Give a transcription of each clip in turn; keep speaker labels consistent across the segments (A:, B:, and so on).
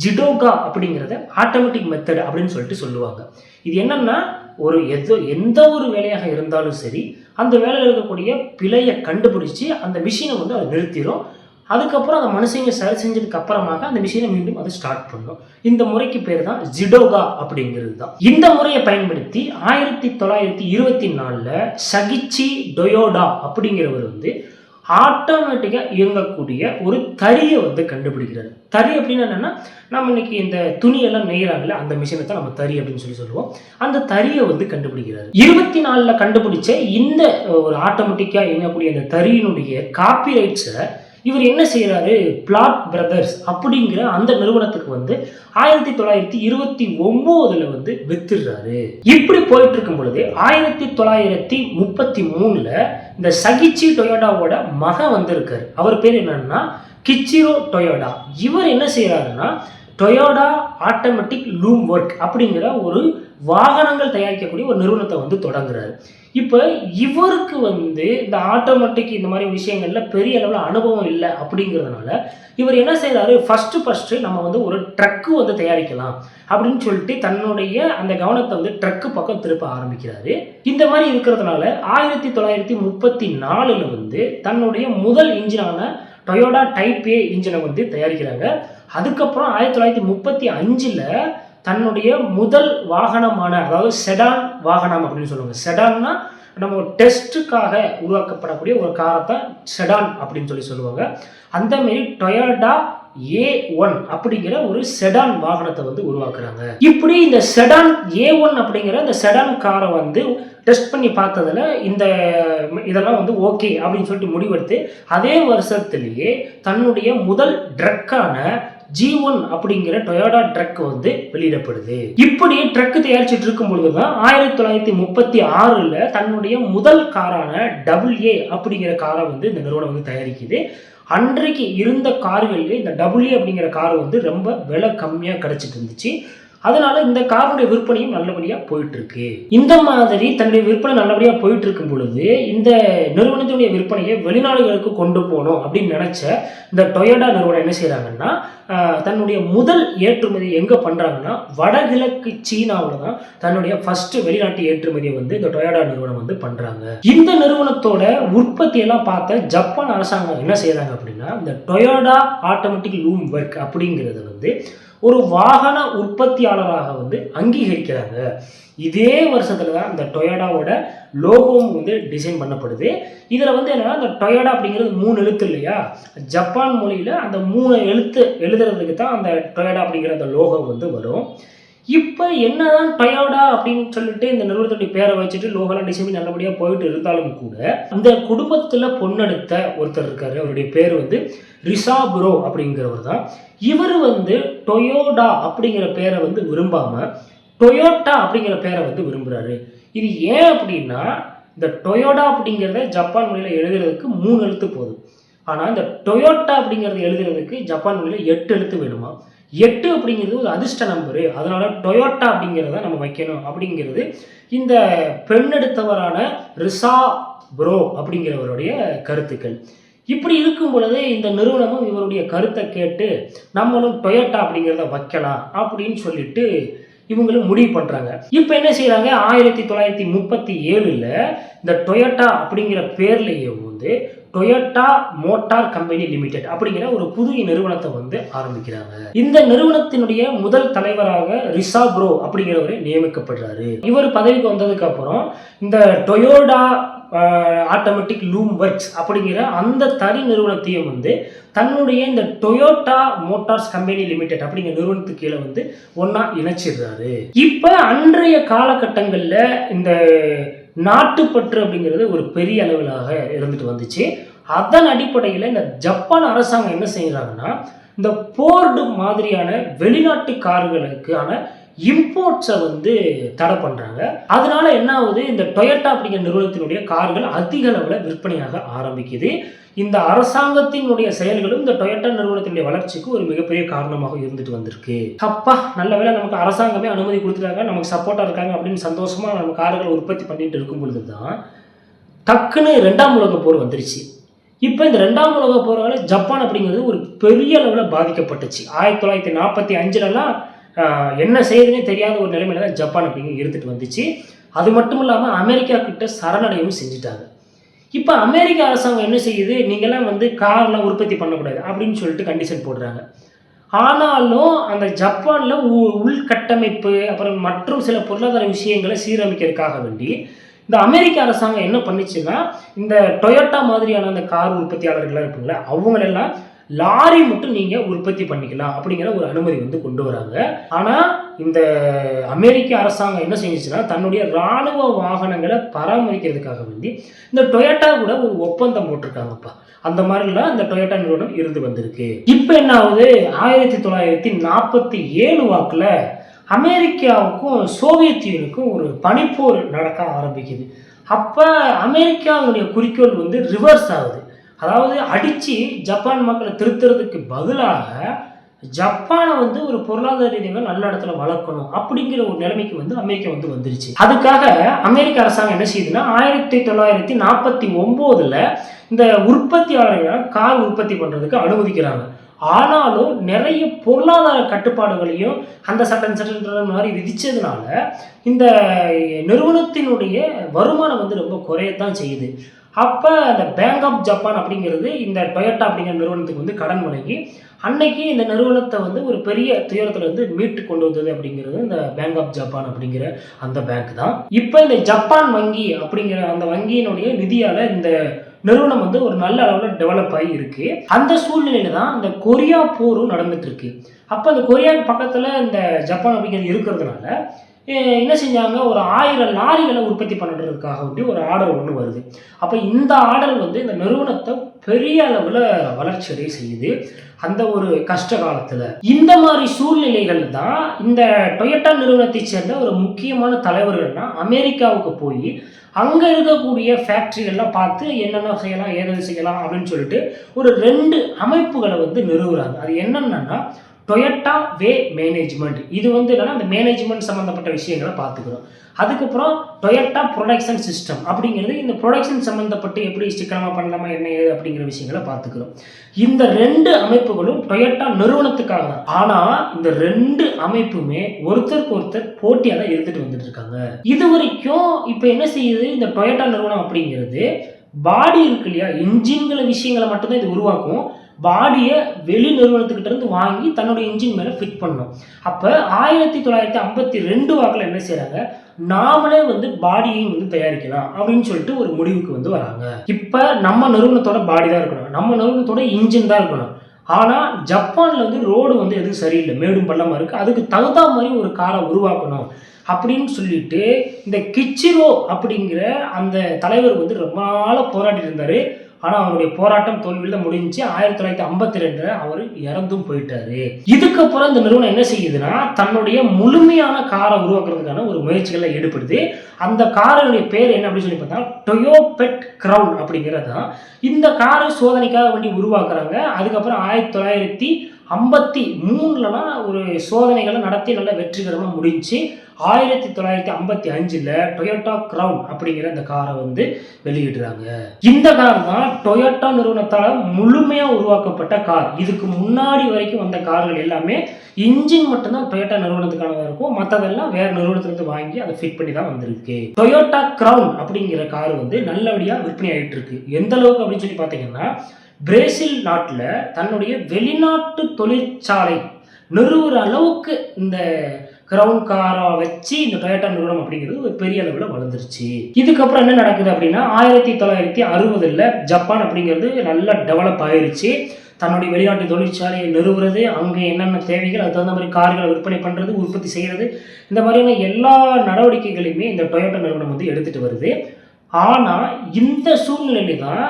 A: ஜிடோகா அப்படிங்கிறத automatic method அப்படின்னு சொல்லிட்டு சொல்லுவாங்க. இது என்னன்னா, எந்த ஒரு வேலையாக இருந்தாலும் சரி, அந்த வேலையில் இருக்கக்கூடிய பிழையை கண்டுபிடிச்சி அந்த மிஷினை வந்து அதை நிறுத்திடும். அதுக்கப்புறம் அந்த மனுஷங்க சரி செஞ்சதுக்கு அப்புறமாக அந்த மிஷினை மீண்டும் அதை ஸ்டார்ட் பண்ணும். இந்த முறைக்கு பேர் தான் ஜிடோகா அப்படிங்கிறது தான். இந்த முறையை பயன்படுத்தி 1924 சகிச்சி டொயோடா அப்படிங்கிறவர் வந்து ஆட்டோமேட்டிக்கா இயங்கக்கூடிய ஒரு தறியை வந்து கண்டுபிடிக்கிறாரு. தறி அப்படின்னு என்னன்னா, நம்ம இன்னைக்கு இந்த துணியெல்லாம் நெய்யறாங்கல்ல, அந்த மிஷினை தான் நம்ம தறி அப்படின்னு சொல்லுவோம். அந்த தறியை வந்து கண்டுபிடிக்கிறாரு. 24 கண்டுபிடிச்ச இந்த ஒரு ஆட்டோமேட்டிக்கா இயங்கக்கூடிய அந்த தறியினுடைய காப்பிரைட்ஸை இவர் என்ன செய்யறாரு, பிளாட் பிரதர்ஸ் அப்படிங்கிற அந்த நிறுவனத்துக்கு வந்து 1929 வந்து வித்துடுறாரு. இப்படி போயிட்டு இருக்கும் பொழுது 1933 இந்த சகிச்சி டொயோடாவோட மகன் வந்திருக்காரு. அவர் பேர் என்னன்னா கிச்சிரோ டொயோடா. இவர் என்ன செய்யறாருன்னா, டொயோடா ஆட்டோமேட்டிக் லூம் ஒர்க் அப்படிங்கிற ஒரு வாகனங்கள் தயாரிக்கக்கூடிய ஒரு நிறுவனத்தை வந்து தொடங்குறாரு. இப்போ இவருக்கு வந்து இந்த ஆட்டோமேட்டிக் இந்த மாதிரி விஷயங்கள்ல பெரிய அளவில் அனுபவம் இல்லை அப்படிங்கிறதுனால இவர் என்ன செய்யறாரு, ஃபர்ஸ்ட் நம்ம வந்து ஒரு ட்ரக்கு வந்து தயாரிக்கலாம் அப்படின்னு சொல்லிட்டு தன்னுடைய அந்த கவனத்தை வந்து ட்ரக்கு பக்கம் திருப்ப ஆரம்பிக்கிறாரு. இந்த மாதிரி இருக்கிறதுனால 1934 வந்து தன்னுடைய முதல் இன்ஜினான டொயோடா டைப் ஏ இன்ஜினை வந்து தயாரிக்கிறாங்க. அதுக்கப்புறம் 1935 தன்னுடைய முதல் வாகனமான, அதாவது செடான் வாகனம் அப்படின்னு சொல்லுவாங்க. செடான்னா நம்ம டெஸ்ட்டுக்காக உருவாக்கப்படக்கூடிய ஒரு காரை தான் செடான் அப்படின்னு சொல்லுவாங்க. அந்த மாரி டொயோடா A1 அப்படிங்கிற ஒரு செடான் வாகனத்தை வந்து உருவாக்குறாங்க. இப்படி இந்த செடான் A1 அப்படிங்கிற இந்த செடான் காரை வந்து டெஸ்ட் பண்ணி பார்த்ததுல இதெல்லாம் வந்து ஓகே அப்படின்னு சொல்லிட்டு முடிவெடுத்து அதே வருஷத்திலேயே தன்னுடைய முதல் ட்ரக்கான G1 அப்படிங்கிற டொயோடா ட்ரக் வந்து வெளியிடப்படுது. இப்படி ட்ரக் தயாரிச்சுட்டு இருக்கும் பொழுதுதான் 1936 தன்னுடைய முதல் காரான AA அப்படிங்கிற காரை வந்து இந்த நிறுவனம் வந்து தயாரிக்குது. அன்றைக்கு இருந்த கார்களில் இந்த AA அப்படிங்கிற கார் வந்து ரொம்ப விலை கம்மியாக கிடைச்சிட்டு இருந்துச்சு. அதனால இந்த காருடைய விற்பனையும் நல்லபடியா போயிட்டு இருக்கு. இந்த மாதிரி தன்னுடைய விற்பனை நல்லபடியா போயிட்டு இருக்கும் பொழுது இந்த நிறுவனத்துடைய விற்பனையை வெளிநாடுகளுக்கு கொண்டு போகணும் அப்படின்னு நினைச்ச இந்த டொயோடா நிறுவனம் என்ன செய்யறாங்கன்னா, தன்னுடைய முதல் ஏற்றுமதி எங்க பண்றாங்கன்னா, வடகிழக்கு சீனாவில் தான் தன்னுடைய ஃபர்ஸ்ட் வெளிநாட்டு ஏற்றுமதியை வந்து இந்த டொயோடா நிறுவனம் வந்து பண்றாங்க. இந்த நிறுவனத்தோட உற்பத்தி எல்லாம் பார்த்த ஜப்பான் அரசாங்கம் என்ன செய்யறாங்க அப்படின்னா, இந்த டொயோடா ஆட்டோமேட்டிக் லூம் ஒர்க் அப்படிங்கிறத வந்து ஒரு வாகன உற்பத்தியாளராக வந்து அங்கீகரிக்கிறாங்க. இதே வருஷத்துல தான் இந்த டொயோடாவோட லோகோவும் வந்து டிசைன் பண்ணப்படுது. இதுல வந்து என்னன்னா, இந்த டொயோடா அப்படிங்கிறது 3 எழுத்து இல்லையா, ஜப்பான் மொழியில அந்த 3 எழுத்து எழுதுறதுக்கு தான் அந்த டொயோடா அப்படிங்கிற அந்த லோகோ வந்து வரும். இப்போ என்னதான் டொயோடா அப்படின்னு சொல்லிட்டு இந்த நிறுவனத்துடைய பேரை வச்சுட்டு லோகோலாம் டிசைன் நல்லபடியா போயிட்டு இருந்தாலும் கூட, இந்த குடும்பத்துல பொண்ணெடுத்த ஒருத்தர் இருக்காரு. அவருடைய பேர் வந்து ரிசாபுரோ அப்படிங்கிறவர் தான். இவர் வந்து டொயோடா அப்படிங்கிற பேரை வந்து விரும்பாம டொயோட்டா அப்படிங்கிற பேரை வந்து விரும்புறாரு. இது ஏன் அப்படின்னா, இந்த டொயோடா அப்படிங்கிறத ஜப்பான் மொழியில எழுதுறதுக்கு 3 எழுத்து போதும். ஆனால் இந்த டொயோட்டா அப்படிங்கிறது எழுதுறதுக்கு ஜப்பான் மொழியில 8 எழுத்து வேணுமா. 8 அப்படிங்கிறது ஒரு அதிர்ஷ்ட நம்பரு, அதனால டொயோட்டா அப்படிங்கிறத நம்ம வைக்கணும் அப்படிங்கிறது இந்த பெண்ணெடுத்தவரான ரிசாபுரோ அப்படிங்கிறவருடைய கருத்துக்கள். இப்படி இருக்கும் பொழுது இந்த நிறுவனமும் இவருடைய கருத்தை கேட்டு நம்மளும் டொயோட்டா அப்படிங்கிறத வைக்கலாம் அப்படின்னு சொல்லிட்டு இவங்களும் முடிவு பண்றாங்க. இப்போ என்ன செய்யறாங்க, 1937 இந்த டொயோட்டா அப்படிங்கிற பேர்லயே வந்து டொயோட்டா மோட்டார் கம்பெனி லிமிடெட் அப்படிங்கிற ஒரு புதிய நிறுவனத்தை வந்து ஆரம்பிக்கிறாங்க. இந்த நிறுவனத்தினுடைய முதல் தலைவராக ரிசாபுரோ அப்படிங்கிறவரை நியமிக்கப்படுறாரு. இவர் பதவிக்கு வந்ததுக்கு அப்புறம் இந்த டொயோடா ஆட்டோமேட்டிக் லூம் ஒர்க்ஸ் அப்படிங்கிற அந்த தனி நிறுவனத்தையும் வந்து தன்னுடைய இந்த டொயோட்டா மோட்டார்ஸ் கம்பெனி லிமிடெட் அப்படிங்கிற நிறுவனத்துக்கு கீழே வந்து ஒன்னா இணைச்சிடுறாரு. இப்ப அன்றைய காலகட்டங்கள்ல இந்த நாட்டுப்பற்று அப்படிங்கிறது ஒரு பெரிய அளவிலாக இருந்துட்டு வந்துச்சு. அதன் அடிப்படையில் இந்த ஜப்பான் அரசாங்கம் என்ன செய்யறாங்கன்னா, இந்த போர்டு மாதிரியான வெளிநாட்டு கார்களுக்கான இம்போர்ட்ஸை வந்து தடை பண்றாங்க. அதனால என்ன ஆகுது, இந்த டொயோட்டா அப்படிங்கிற நிறுவனத்தினுடைய கார்கள் அதிக அளவில் விற்பனையாக ஆரம்பிக்குது. இந்த அரசாங்கத்தினுடைய செயல்களும் இந்த டொயோட்டா நிறுவனத்தினுடைய வளர்ச்சிக்கு ஒரு மிகப்பெரிய காரணமாக இருந்துட்டு வந்திருக்கு. அப்பா நல்ல வேளை நமக்கு அரசாங்கமே அனுமதி கொடுத்துட்டாங்க, நமக்கு சப்போர்ட்டா இருக்காங்க அப்படின்னு சந்தோஷமா நம்ம கார்களை உற்பத்தி பண்ணிட்டு இருக்கும் பொழுதுதான் டக்குன்னு 2ஆம் உலக போர் வந்துருச்சு. இப்போ இந்த 2ஆம் உலக போரால ஜப்பான் அப்படிங்கிறது ஒரு பெரிய அளவில் பாதிக்கப்பட்டுச்சு. 1945லலாம் என்ன செய்யுதுன்னே தெரியாத ஒரு நிலைமையில தான் ஜப்பான் அப்படிங்கிறது இருந்துட்டு வந்துச்சு. அது மட்டும் இல்லாம அமெரிக்கா கிட்ட சரணடையவும் செஞ்சுட்டாங்க. இப்ப அமெரிக்க அரசாங்கம் என்ன செய்யுது, நீங்கலாம் வந்து கார்லாம் உற்பத்தி பண்ணக்கூடாது அப்படின்னு சொல்லிட்டு கண்டிஷன் போடுறாங்க. ஆனாலும் அந்த ஜப்பான்ல உள்கட்டமைப்பு, அப்புறம் மற்றும் சில பொருளாதார விஷயங்கள சீரமைக்கிறதுக்காக வேண்டி, இந்த அமெரிக்க அரசாங்கம் என்ன பண்ணுச்சுன்னா, இந்த டொயோட்டா மாதிரியான அந்த கார் உற்பத்தியாளர்கள்லாம் இருப்பாங்கல்ல, அவங்களெல்லாம் லாரி மட்டும் நீங்க உற்பத்தி பண்ணிக்கலாம் அப்படிங்கிற ஒரு அனுமதி வந்து கொண்டு வராங்க. ஆனா இந்த அமெரிக்க அரசாங்கம் என்ன செஞ்சுச்சுன்னா, தன்னுடைய ராணுவ வாகனங்களை பராமரிக்கிறதுக்காக வேண்டி இந்த டொயோட்டா கூட ஒரு ஒப்பந்தம் போட்டிருக்காங்கப்பா. அந்த மாதிரிலாம் இந்த டொயோட்டா நிறுவனம் இருந்து வந்திருக்கு. இப்போ என்ன ஆகுது, 1947 வாக்குல அமெரிக்காவுக்கும் சோவியத் யூனியனுக்கும் ஒரு பனிப்போர் நடக்க ஆரம்பிக்குது. அப்ப அமெரிக்காவுடைய குறிக்கோள் வந்து ரிவர்ஸ் ஆகுது. அதாவது அடிச்சு ஜப்பான் மக்களை திருத்துறதுக்கு பதிலாக ஜப்பானை வந்து ஒரு பொருளாதார ரீதியாக நல்ல இடத்துல வளர்க்கணும் அப்படிங்கிற ஒரு நிலைமைக்கு வந்து அமெரிக்கா வந்து வந்துருச்சு. அதுக்காக அமெரிக்க அரசாங்கம் என்ன செய்யுதுன்னா, 1949ல் இந்த உற்பத்தியாளர்களை கார் உற்பத்தி பண்றதுக்கு அனுமதிக்கிறாங்க. ஆனாலும் நிறைய பொருளாதார கட்டுப்பாடுகளையும் அந்த சட்டம் மாதிரி விதிச்சதுனால இந்த நிறுவனத்தினுடைய வருமானம் வந்து ரொம்ப குறையத்தான் செய்யுது. அப்போ அந்த பேங்க் ஆஃப் ஜப்பான் அப்படிங்கிறது இந்த டொயோட்டா அப்படிங்கிற நிறுவனத்துக்கு வந்து கடன் வழங்கி அன்னைக்கு இந்த நிறுவனத்தை வந்து ஒரு பெரிய துயரத்துல வந்து மீட்டு கொண்டு வந்தது அப்படிங்கிறது இந்த பேங்க் ஆஃப் ஜப்பான் அப்படிங்கிற அந்த பேங்க் தான். இப்போ இந்த ஜப்பான் வங்கி அப்படிங்கிற அந்த வங்கியினுடைய நிதியால இந்த நிறுவனம் வந்து ஒரு நல்ல அளவில் டெவலப் ஆகி இருக்கு. அந்த சூழ்நிலையில தான் இந்த கொரியா போரும் நடந்துட்டு இருக்கு. அப்போ அந்த கொரியா பக்கத்துல இந்த ஜப்பான் அப்படிங்கிறது இருக்கிறதுனால என்ன செஞ்சாங்க, ஒரு 1000 லாரிகளை உற்பத்தி பண்ணுறதுக்காக வேண்டி ஒரு ஆர்டர் ஒன்று வருது. அப்போ இந்த ஆர்டர் வந்து இந்த நிறுவனத்தை பெரிய அளவில் வளர்ச்சி அடைய செய்யுது அந்த ஒரு கஷ்ட காலத்தில். இந்த மாதிரி சூழ்நிலைகள் தான் இந்த டொயோட்டா நிறுவனத்தை சேர்ந்த ஒரு முக்கியமான தலைவர்கள்னா அமெரிக்காவுக்கு போய் அங்கே இருக்கக்கூடிய ஃபேக்ட்ரிகள்லாம் பார்த்து என்னென்ன செய்யலாம், ஏதாவது செய்யலாம் அப்படின்னு சொல்லிட்டு ஒரு 2 அமைப்புகளை வந்து நிறுவுறாங்க. அது என்னென்னா டொயோட்டா வே மேனேஜ்மெண்ட். இது வந்து என்னன்னா அந்த மேனேஜ்மெண்ட் சம்மந்தப்பட்ட விஷயங்களை பார்த்துக்கிறோம். அதுக்கப்புறம் டொயோட்டா ப்ரொடக்ஷன் சிஸ்டம் அப்படிங்கிறது இந்த ப்ரொடக்ஷன் சம்மந்தப்பட்டு எப்படி சிக்கனமாக பண்ணலாமா என்ன ஏது அப்படிங்கிற விஷயங்களை பார்த்துக்கிறோம். இந்த 2 அமைப்புகளும் டொயோட்டா நிறுவனத்துக்காக தான். ஆனால் இந்த 2 அமைப்புமே ஒருத்தருக்கு ஒருத்தர் போட்டியாக தான் இருந்துட்டு வந்துட்டு இருக்காங்க. இது வரைக்கும் இப்போ என்ன செய்யுது, இந்த டொயோட்டா நிறுவனம் அப்படிங்கிறது பாடி இருக்கு இல்லையா, இன்ஜின்களை விஷயங்களை மட்டும்தான் இது உருவாக்கும். பாடியை வெளி நிறுவனத்துக்கிட்ட இருந்து வாங்கி தன்னுடைய இன்ஜின் மேலே ஃபிட் பண்ணோம். அப்போ 1952 வாக்கில் என்ன செய்கிறாங்க, நாமளே வந்து பாடியையும் வந்து தயாரிக்கலாம் அப்படின்னு சொல்லிட்டு ஒரு முடிவுக்கு வந்து வராங்க. இப்போ நம்ம நிறுவனத்தோட பாடி தான் இருக்கணும், நம்ம நிறுவனத்தோட இன்ஜின் தான் இருக்கணும். ஆனால் ஜப்பானில் வந்து ரோடு வந்து எதுவும் சரியில்லை, மேடும் பள்ளமாக இருக்குது, அதுக்கு தகுந்த மாதிரி ஒரு காரை உருவாக்கணும் அப்படின்னு சொல்லிட்டு இந்த கிச்சிரோ அப்படிங்கிற அந்த தலைவர் வந்து ரொம்ப நாளாக போராடி இருந்தார். ஆனால் அவருடைய போராட்டம் தோல்வியில் தான் முடிஞ்சு 1952 அவர் இறந்தும் போயிட்டாரு. இதுக்கப்புறம் இந்த நிறுவனம் என்ன செய்யுதுன்னா, தன்னுடைய முழுமையான காரை உருவாக்குறதுக்கான ஒரு முயற்சிகளை ஈடுபடுது. அந்த காரினுடைய பேர் என்ன அப்படின்னு சொல்லி பார்த்தா டொயோபெட் கிரவுன் அப்படிங்கிறது தான். இந்த காரை சோதனைக்காக வேண்டி உருவாக்குறாங்க. அதுக்கப்புறம் 1953லலாம் ஒரு சோதனைகளை நடத்தி நல்ல வெற்றிகரமாக முடிஞ்சு 1955ல் டொயோட்டா கிரவுன் அப்படிங்கிற அந்த காரை வந்து வெளியிடுறாங்க. இந்த கார் தான் டொயோட்டா நிறுவனத்தால் முழுமையாக உருவாக்கப்பட்ட கார். இதுக்கு முன்னாடி வரைக்கும் வந்த கார்கள் எல்லாமே இன்ஜின் மட்டும்தான் டொயோட்டா நிறுவனத்துக்கானதாக இருக்கும், மற்றதெல்லாம் வேற நிறுவனத்திலிருந்து வாங்கி அதை ஃபிட் பண்ணி தான் வந்திருக்கு. டொயோட்டா கிரவுன் அப்படிங்கிற கார் வந்து நல்லபடியாக விற்பனை ஆகிட்டு இருக்கு. எந்த அளவுக்கு அப்படின்னு சொல்லி பார்த்தீங்கன்னா, பிரேசில் நாட்டில் தன்னுடைய வெளிநாட்டு தொழிற்சாலை நிறுவுற அளவுக்கு இந்த கிரவுன் காரை வச்சு இந்த டொயோட்டா நிறுவனம் அப்படிங்கிறது ஒரு பெரிய அளவில் வளர்ந்துருச்சு. இதுக்கப்புறம் என்ன நடக்குது அப்படின்னா, 1960ல் ஜப்பான் அப்படிங்கிறது நல்லா டெவலப் ஆயிருச்சு. தன்னுடைய வெளிநாட்டு தொழிற்சாலையை நிறுவுறது, அங்கே என்னென்ன தேவைகள் அதுக்கு தகுந்த மாதிரி கார்களை விற்பனை பண்ணுறது, உற்பத்தி செய்கிறது, இந்த மாதிரியான எல்லா நடவடிக்கைகளையுமே இந்த டொயோட்டா நிறுவனம் வந்து எடுத்துகிட்டு வருது. ஆனால் இந்த சூழ்நிலையில தான்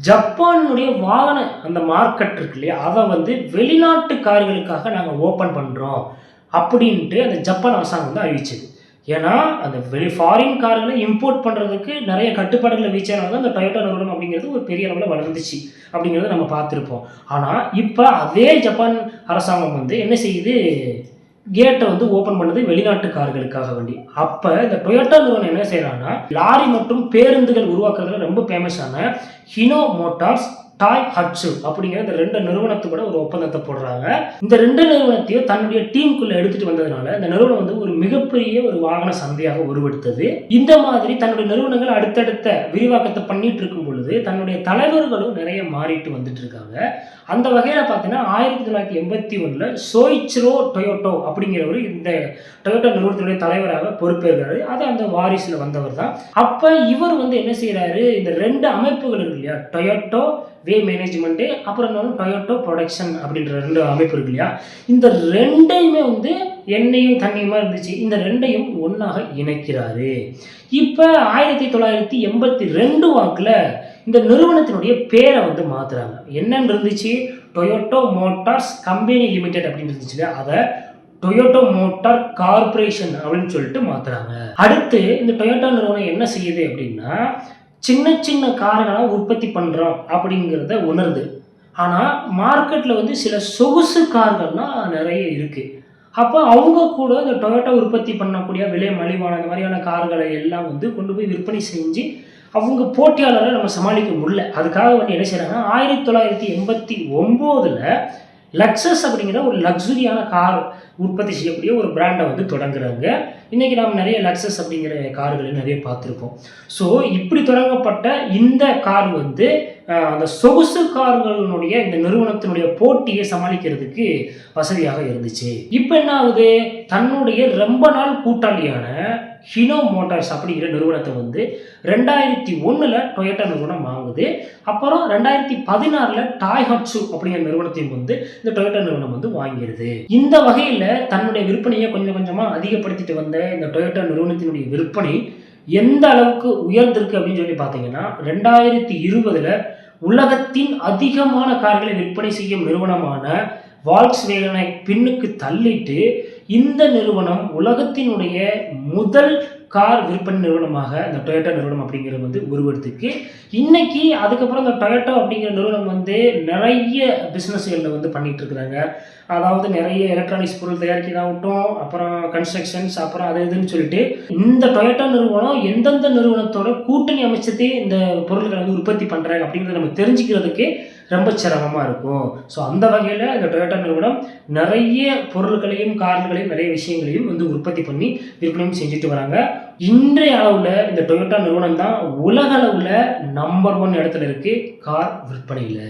A: ஜப்பானுடைய வாகன அந்த மார்க்கெட் இருக்கு இல்லையா, அதை வந்து வெளிநாட்டு கார்களுக்காக நாங்கள் ஓப்பன் பண்ணுறோம் அப்படின்ட்டு அந்த ஜப்பான் அரசாங்கம் வந்து அறிவிச்சது. ஏன்னா அந்த ஃபாரின் கார்களை இம்போர்ட் பண்ணுறதுக்கு நிறைய கட்டுப்பாடுகளை வீச்சனால தான் அந்த டொயோட்டா நிறுவனம் அப்படிங்கிறது ஒரு பெரிய அளவில் வளர்ந்துச்சு அப்படிங்கிறத நம்ம பார்த்துருப்போம். ஆனால் இப்போ அதே ஜப்பான் அரசாங்கம் வந்து என்ன செய்யுது, கேட்டை வந்து ஓப்பன் பண்ணது வெளிநாட்டு கார்களுக்காக வேண்டி. அப்போ இந்த டொயோட்டா நிறுவனம் என்ன செய்யறாங்கன்னா, லாரி மற்றும் பேருந்துகள் உருவாக்குறதுல ரொம்ப ஃபேமஸான ஹினோ மோட்டார்ஸ், டாய் ஹட்சு அப்படிங்கிற இந்த 2 நிறுவனத்து கூட ஒரு ஒப்பந்தத்தை போடுறாங்க. இந்த 2 நிறுவனத்தையும் தன்னுடைய டீமுக்குள்ள எடுத்துட்டு வந்ததுனால இந்த நிறுவனம் வந்து ஒரு மிகப்பெரிய ஒரு வாகன சந்தையாக உருவெடுத்தது. இந்த மாதிரி தன்னுடைய நிறுவனங்கள் அடுத்தடுத்த விரிவாக்கத்தை பண்ணிட்டு இருக்கும் பொழுது தன்னுடைய தலைவர்களும் நிறைய மாறிட்டு வந்துட்டு இருக்காங்க. அந்த வகையில பார்த்தீங்கன்னா 1981ல சோயிச்சிரோ டொயோட்டோ அப்படிங்கிறவர் இந்த டொயோட்டோ நிறுவனத்தினுடைய தலைவராக பொறுப்பேற்கிறாரு. அது அந்த வாரிசுல வந்தவர் தான். அப்ப இவர் வந்து என்ன செய்யறாரு, இந்த 2 அமைப்புகள் இருக்கு இல்லையா, டொயோட்டோ வே மேனேஜ்மெண்ட், அப்புறம் இன்னொன்று டொயோட்டோ ப்ரொடக்ஷன் அப்படின்ற 2 அமைப்பு இருக்கு இல்லையா, இந்த 2யுமே வந்து எண்ணெயும் தண்ணியுமா இருந்துச்சு. இந்த 2யும் ஒன்னாக இணைக்கிறாரு. இப்ப 1982 வாக்குல இந்த நிறுவனத்தினுடைய பேரை வந்து மாத்துறாங்க. என்னன்னு இருந்துச்சு, டொயோட்டோ மோட்டார்ஸ் கம்பெனி லிமிடெட் அப்படின்னு இருந்துச்சு, அதை டொயோட்டோ மோட்டார் கார்பரேஷன் அப்படின்னு சொல்லிட்டு மாத்துறாங்க. அடுத்து இந்த டொயோட்டோ நிறுவனம் என்ன செய்யுது அப்படின்னா, சின்ன சின்ன கார்களாக உற்பத்தி பண்றோம் அப்படிங்கிறத உணருது. ஆனா மார்க்கெட்ல வந்து சில சொகுசு கார்கள்லாம் நிறைய இருக்கு. அப்போ அவங்க கூட இந்த டொயோட்டோ உற்பத்தி பண்ணக்கூடிய விலை மலிவான இந்த மாதிரியான கார்களை எல்லாம் வந்து கொண்டு போய் விற்பனை செஞ்சு அவங்க போட்டியாளரை நம்ம சமாளிக்க முடியல. அதுக்காக வந்து என்ன செய்யறாங்கன்னா 1989ல் லக்ஸஸ் அப்படிங்கிற ஒரு லக்ஸுரியான கார் உற்பத்தி செய்யக்கூடிய ஒரு பிராண்டை வந்து தொடங்குறாங்க. இன்றைக்கி நாம் நிறைய லக்ஸஸ் அப்படிங்கிற கார்களை நிறைய பார்த்துருப்போம். ஸோ இப்படி தொடங்கப்பட்ட இந்த கார் வந்து அந்த சொகுசு கார்களுடைய இந்த நிறுவனத்தினுடைய போட்டியை சமாளிக்கிறதுக்கு வசதியாக இருந்துச்சு. இப்போ என்ன ஆகுது, தன்னுடைய ரொம்ப நாள் கூட்டாளியான ஹினோ மோட்டார்ஸ் அப்படிங்கிற நிறுவனத்தை வந்து 2001ல் டொயோட்டா நிறுவனம் வாங்குது. அப்புறம் 2016ல் டாய் ஹட்சு அப்படிங்கிற நிறுவனத்தையும் வந்து இந்த டொயோட்டா நிறுவனம் வந்து வாங்கிடுது. இந்த வகையில் தன்னுடைய விற்பனையை கொஞ்சம் கொஞ்சமாக அதிகப்படுத்திட்டு வந்த இந்த டொயோட்டா நிறுவனத்தினுடைய விற்பனை எந்த அளவுக்கு உயர்ந்திருக்கு அப்படின்னு சொல்லி பார்த்தீங்கன்னா, 2020ல் உலகத்தின் அதிகமான கார்களை விற்பனை செய்யும் நிறுவனமான வால்க்ஸ்வேகனை பின்னுக்கு தள்ளிட்டு இந்த நிறுவனம் உலகத்தினுடைய முதல் கார் விற்பனை நிறுவனமாக இந்த டொயோட்டா நிறுவனம் அப்படிங்கிறது வந்து உருவெடுத்துக்கு. இன்னைக்கு அதுக்கப்புறம் இந்த டொயோட்டா அப்படிங்கிற நிறுவனம் வந்து நிறைய பிஸ்னஸ்களில் வந்து பண்ணிட்டு இருக்கிறாங்க. அதாவது நிறைய எலக்ட்ரானிக்ஸ் பொருள் தயாரிக்கிறதாகட்டும், அப்புறம் கன்ஸ்ட்ரக்ஷன்ஸ், அப்புறம் அது இதுன்னு சொல்லிட்டு இந்த டொயோட்டா நிறுவனம் எந்தெந்த நிறுவனத்தோட கூட்டணி அமைச்சதே இந்த பொருட்களை வந்து உற்பத்தி பண்ணுறாங்க அப்படிங்கிறத நம்ம தெரிஞ்சுக்கிறதுக்கே ரொம்ப சிரமமாக இருக்கும். ஸோ அந்த வகையில் இந்த டொயோட்டா நிறுவனம் நிறைய பொருட்களையும் கார்களையும் நிறைய விஷயங்களையும் வந்து உற்பத்தி பண்ணி விற்பனையும் செஞ்சுட்டு வராங்க. இன்றைய அளவில் இந்த டொயோட்டா நிறுவனம் தான் உலக அளவில் நம்பர் 1 இடத்துல இருக்குது கார் விற்பனையில்.